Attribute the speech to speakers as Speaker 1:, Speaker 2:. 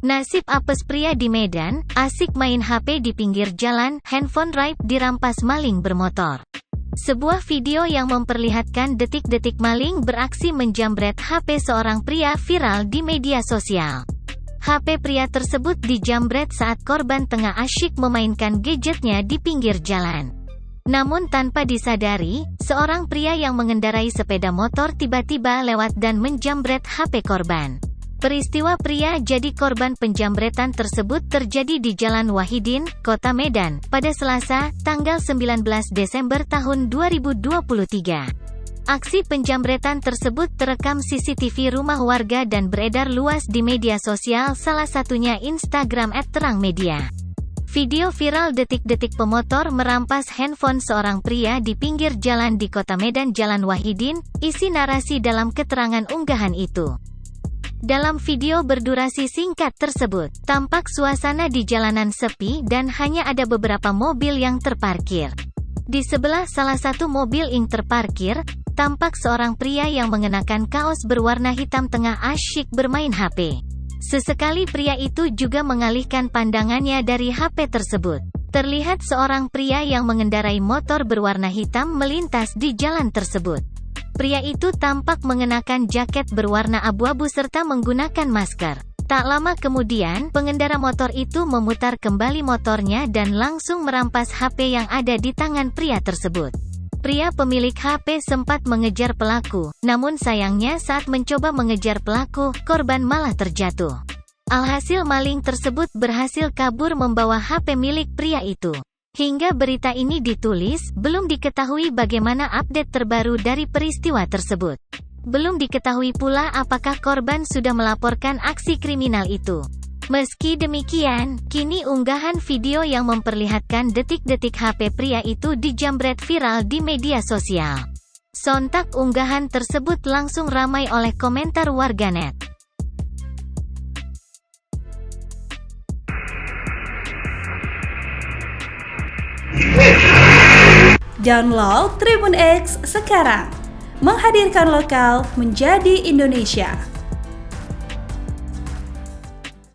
Speaker 1: Nasib apes pria di Medan, asik main HP di pinggir jalan, handphone raib dirampas maling bermotor. Sebuah video yang memperlihatkan detik-detik maling beraksi menjambret HP seorang pria viral di media sosial. HP pria tersebut dijambret saat korban tengah asyik memainkan gadgetnya di pinggir jalan. Namun tanpa disadari, seorang pria yang mengendarai sepeda motor tiba-tiba lewat dan menjambret HP korban. Peristiwa pria jadi korban penjambretan tersebut terjadi di Jalan Wahidin, Kota Medan, pada Selasa, tanggal 19 Desember tahun 2023. Aksi penjambretan tersebut terekam CCTV rumah warga dan beredar luas di media sosial, salah satunya Instagram @terangmedia. Video viral detik-detik pemotor merampas handphone seorang pria di pinggir jalan di Kota Medan Jalan Wahidin, isi narasi dalam keterangan unggahan itu. Dalam video berdurasi singkat tersebut, tampak suasana di jalanan sepi dan hanya ada beberapa mobil yang terparkir. Di sebelah salah satu mobil yang terparkir, tampak seorang pria yang mengenakan kaos berwarna hitam tengah asyik bermain HP. Sesekali pria itu juga mengalihkan pandangannya dari HP tersebut. Terlihat seorang pria yang mengendarai motor berwarna hitam melintas di jalan tersebut. Pria itu tampak mengenakan jaket berwarna abu-abu serta menggunakan masker. Tak lama kemudian, pengendara motor itu memutar kembali motornya dan langsung merampas HP yang ada di tangan pria tersebut. Pria pemilik HP sempat mengejar pelaku, namun sayangnya saat mencoba mengejar pelaku, korban malah terjatuh. Alhasil maling tersebut berhasil kabur membawa HP milik pria itu. Hingga berita ini ditulis, belum diketahui bagaimana update terbaru dari peristiwa tersebut. Belum diketahui pula apakah korban sudah melaporkan aksi kriminal itu. Meski demikian, kini unggahan video yang memperlihatkan detik-detik HP pria itu dijambret viral di media sosial. Sontak unggahan tersebut langsung ramai oleh komentar warganet.
Speaker 2: Download Tribun X sekarang, menghadirkan lokal menjadi Indonesia.